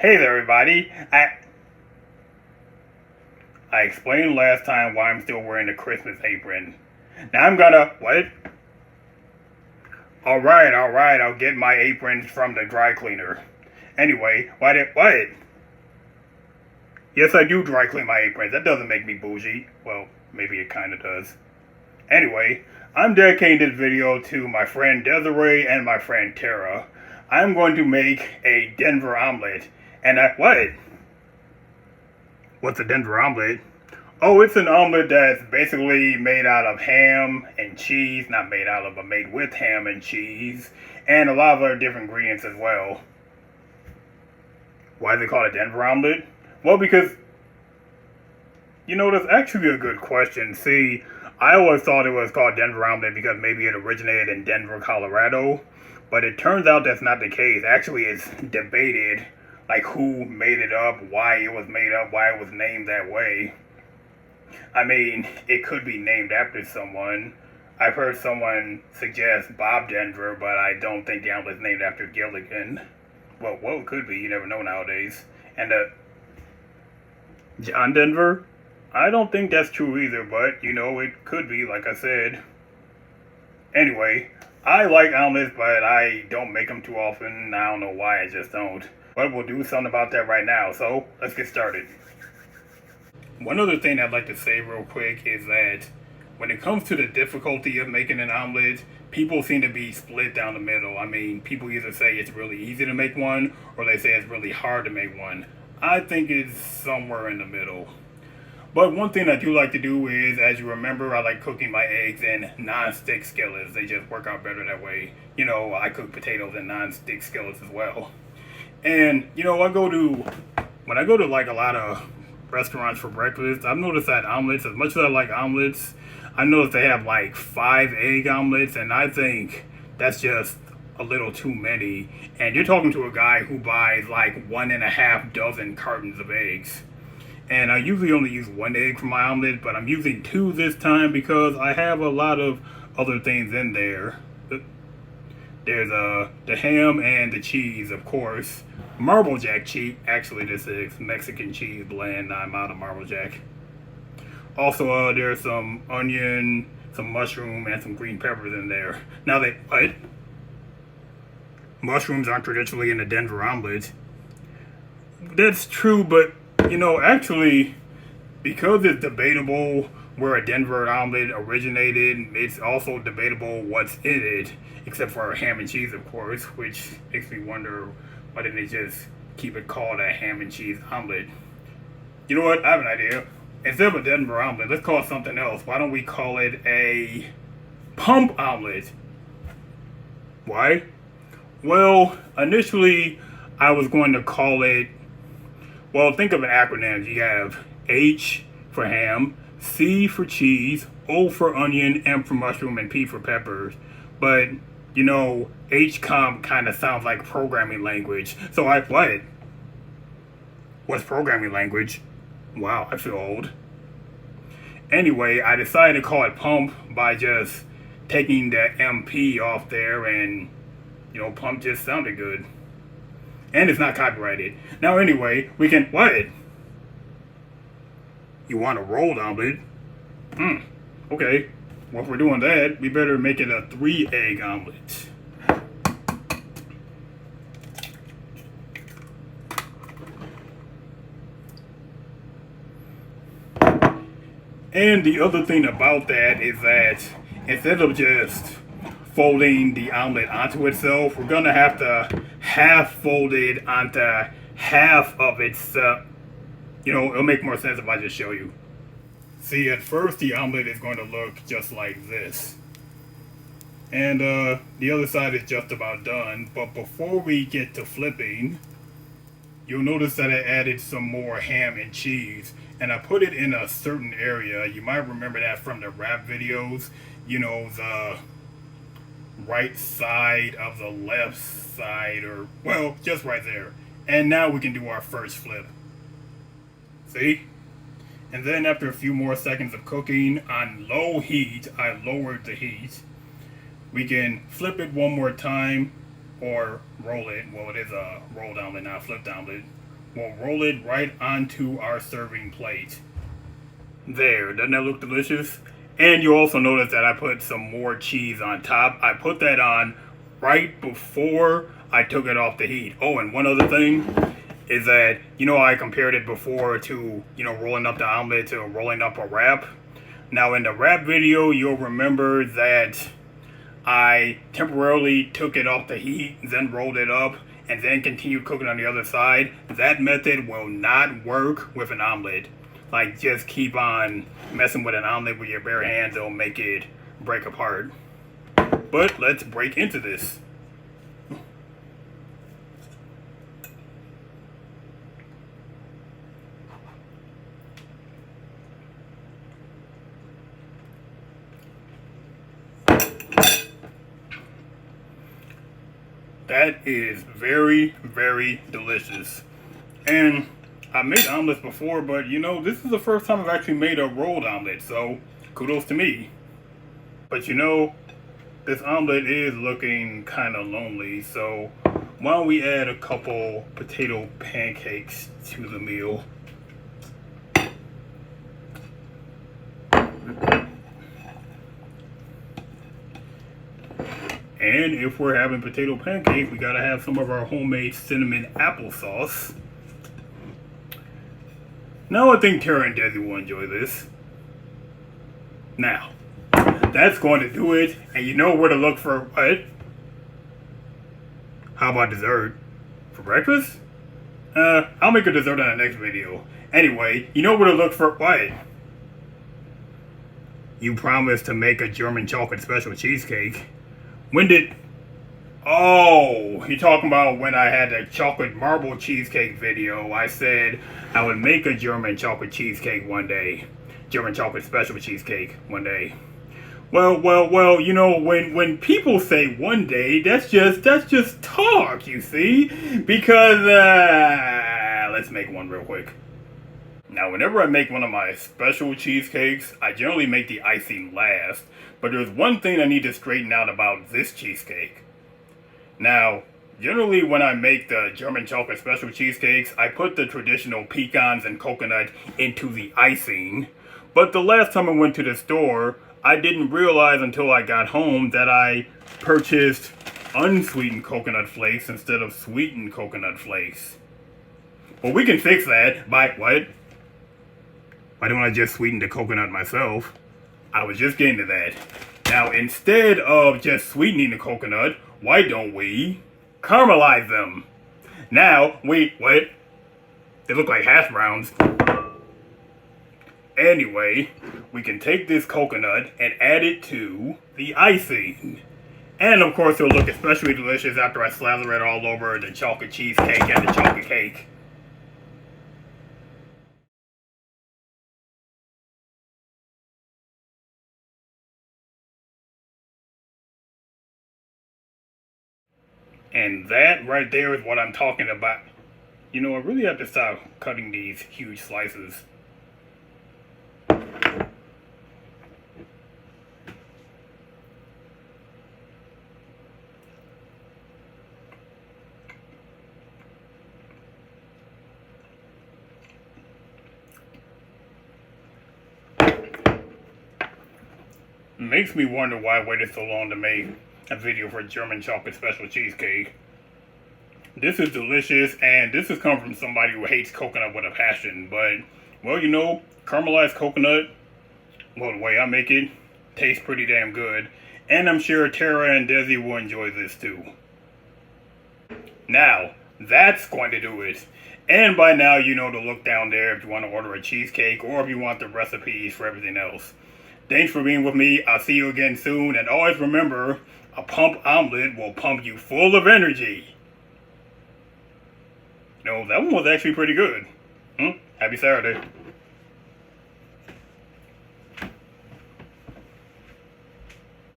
Hey there, everybody. I explained last time why I'm still wearing the Christmas apron. Now I'm gonna what? All right. I'll get my aprons from the dry cleaner. Anyway, what? Yes, I do dry clean my aprons. That doesn't make me bougie. Well, maybe it kind of does. Anyway, I'm dedicating this video to my friend Desiree and my friend Tara. I'm going to make a Denver omelet. And what? What's a Denver omelet? Oh, it's an omelet that's basically made out of ham and cheese. Not made out of, but made with ham and cheese. And a lot of other different ingredients as well. Why is it called a Denver omelet? Well, because, that's actually a good question. See, I always thought it was called Denver omelet because maybe it originated in Denver, Colorado. But it turns out that's not the case. Actually, it's debated, like who made it up, why it was made up, why it was named that way. I mean, it could be named after someone. I've heard someone suggest Bob Denver, but I don't think the omelet's named after Gilligan. Well, it could be. You never know nowadays. And John Denver? I don't think that's true either, but, it could be, like I said. Anyway, I like omelets, but I don't make them too often. I don't know why, I just don't. But we'll do something about that right now, so let's get started. One other thing I'd like to say real quick is that when it comes to the difficulty of making an omelet, people seem to be split down the middle. I mean, people either say it's really easy to make one, or they say it's really hard to make one. I think it's somewhere in the middle. But one thing I do like to do is, as you remember, I like cooking my eggs in non-stick skillets. They just work out better that way. I cook potatoes in non-stick skillets as well. And, when I go to like a lot of restaurants for breakfast, I've noticed that omelets, as much as I like omelets, I noticed they have like 5 egg omelets, and I think that's just a little too many. And you're talking to a guy who buys like 1.5 dozen cartons of eggs. And I usually only use 1 egg for my omelet, but I'm using 2 this time because I have a lot of other things in there. There's the ham and the cheese, of course. Marble Jack cheese. Actually, this is Mexican cheese blend. I'm out of Marble Jack. Also, there's some onion, some mushroom, and some green peppers in there. Now, what? Mushrooms aren't traditionally in a Denver omelet. That's true, but, actually, because it's debatable where a Denver omelet originated, it's also debatable what's in it, except for ham and cheese, of course, which makes me wonder, why didn't they just keep it called a ham and cheese omelet? You know what? I have an idea. Instead of a Denver omelet, let's call it something else. Why don't we call it a pump omelet? Why? Well, initially, I was going to call it, well, think of an acronym. You have H for ham, C for cheese, O for onion, M for mushroom, and P for peppers. But, HCOMP kind of sounds like programming language. So what? What's programming language? Wow, I feel old. Anyway, I decided to call it pump by just taking the MP off there, and, pump just sounded good. And it's not copyrighted. Now anyway, we can, what? You want a rolled omelet? Okay. Well, if we're doing that, we better make it a 3-egg omelet. And the other thing about that is that instead of just folding the omelet onto itself, we're going to have to half fold it onto half of itself. It'll make more sense if I just show you. See, at first the omelet is going to look just like this. And the other side is just about done. But before we get to flipping, you'll notice that I added some more ham and cheese. And I put it in a certain area. You might remember that from the rap videos. The right side of the left side, or, well, just right there. And now we can do our first flip. See? And then after a few more seconds of cooking on low heat, I lowered the heat. We can flip it one more time or roll it. Well, it is a rolled omelet, not a flipped omelet. we'll roll it right onto our serving plate. There, doesn't that look delicious? And you also notice that I put some more cheese on top. I put that on right before I took it off the heat. Oh, and one other thing is that, I compared it before to, rolling up the omelet to rolling up a wrap. Now, in the wrap video, you'll remember that I temporarily took it off the heat, then rolled it up, and then continued cooking on the other side. That method will not work with an omelet. Like, just keep on messing with an omelet with your bare hands, it'll make it break apart. But let's break into this. That is very, very delicious. And I made omelets before, but this is the first time I've actually made a rolled omelet, so kudos to me. But this omelet is looking kind of lonely, so why don't we add a couple potato pancakes to the meal? And if we're having potato pancakes, we gotta have some of our homemade cinnamon applesauce. Now I think Tara and Desi will enjoy this. Now, that's going to do it. And you know where to look for what? How about dessert? For breakfast? I'll make a dessert on the next video. Anyway, you know where to look for what? You promised to make a German chocolate special cheesecake. When did... Oh, you're talking about when I had the chocolate marble cheesecake video. I said I would make a German chocolate cheesecake one day. German chocolate special cheesecake one day. Well, when people say one day, that's just talk, you see? Because, let's make one real quick. Now, whenever I make one of my special cheesecakes, I generally make the icing last. But there's one thing I need to straighten out about this cheesecake. Now, generally when I make the German chocolate special cheesecakes, I put the traditional pecans and coconut into the icing. But the last time I went to the store, I didn't realize until I got home that I purchased unsweetened coconut flakes instead of sweetened coconut flakes. Well, we can fix that by what? Why don't I just sweeten the coconut myself? I was just getting to that. Now, instead of just sweetening the coconut, why don't we caramelize them? Now, what? They look like hash browns. Anyway, we can take this coconut and add it to the icing. And of course, it'll look especially delicious after I slather it all over the chocolate cheesecake and the chocolate cake. And that right there is what I'm talking about. I really have to stop cutting these huge slices. Makes me wonder why I waited so long to make a video for German chocolate special cheesecake. This is delicious, and this has come from somebody who hates coconut with a passion. But, well, caramelized coconut, well, the way I make it, tastes pretty damn good. And I'm sure Tara and Desi will enjoy this too. Now, that's going to do it. And by now, you know to look down there if you want to order a cheesecake or if you want the recipes for everything else. Thanks for being with me. I'll see you again soon. And always remember, a pump omelet will pump you full of energy. That one was actually pretty good. Happy Saturday.